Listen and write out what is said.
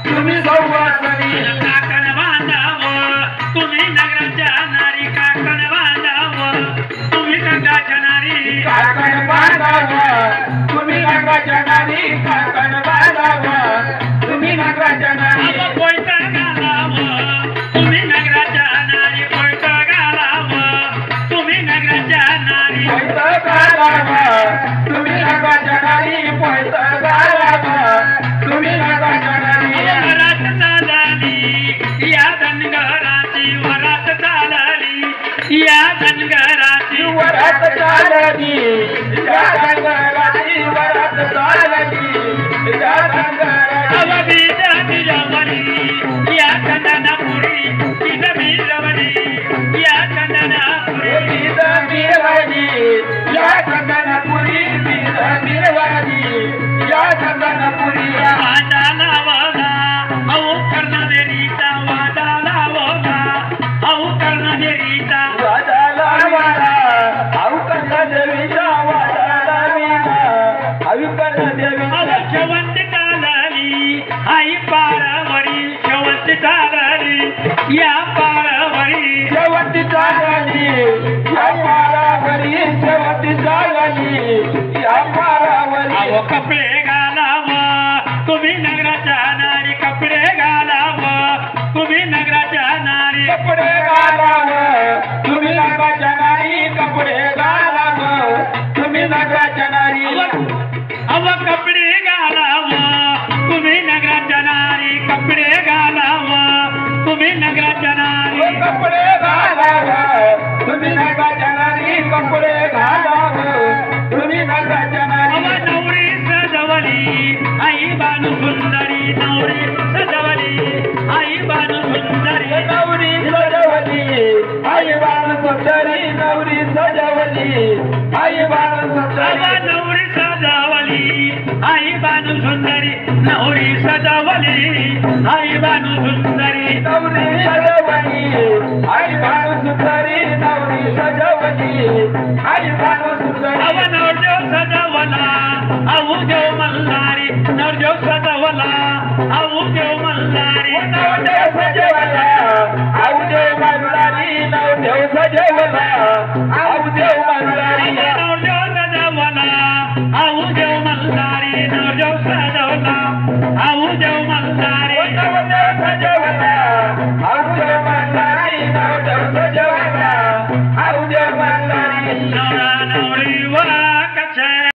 तुम्ही सौवासनी काकण बांधाव तुम्ही नगराच्या नारी काकण बांधाव तुम्ही गंगाच्या नारी काकण बांधाव तुम्ही नगराच्या नारी काकण बांधाव तुम्ही नगराच्या नारी कोयता घालाव तुम्ही नगराच्या नारी कोयता घालाव तुम्ही नगराच्या नारी पैत घालाव तुम्ही नगराच्या नारी पैत घालाव तुम्ही नगराच्या नारी वरात चालली या धनगराची वरात चालली या धनगराची वरात चालली या धनगराची वरात चालली या धनगराची बीज बिरवली या चंदनपुरी बीज बिरवली या चंदनपुरी बीज बिरवली या चंदनपुरी बीज बिरवली या चंदनपुरी वादा लावला औ कर्णदेरीचा वादा लावला औ कर्णदेरीचा वादा लावला औ कर्णदेवीचा वादा लाविला औ कर्णदेवीचा शेवंत चालली आई पारावरी शेवंत चालली या पारावरी शेवट चालली या पारावरी शेवट चालली या पारावरी अहो कपडे घालाव तुम्ही नगराच्या नारी कपडे घालाव तुम्ही नगराच्या नारी कपडे घालाव तुम्ही नगराच्या नारी कपडे घालाव तुम्ही नगराच्या नारी अव कपडे घालाव तुम्ही नगराच्या नारी कपडे घालाव तुम्ही नगराच्या नारी कपडे घालाव तुम्ही नगराच्या नारी कपडे घालाव तुम्ही नगराच्या नारी नवरी सजवली आई बानू सुंदरी नवरी सजवली आई बानू सुंदरी नवरी सजवली आई बाण सुंदरी नवरी सजवली आई बाण सुंदरी नवरी सजवली आई बानू सुंदरी नवरी सजवली आई बानू सुंदरी नवरी सजवली आई बाण सुंदरी नवरी सजवली आई बाण सुंदरी नवरदेव सजवला आऊ देव मल्हारी नवरदेव सजवला आऊ देव मल्हारी नवदेव सजवला आऊ देव मल्हारी नवदेव सजवला आऊ देव मल्हारी नवरदेव सजवला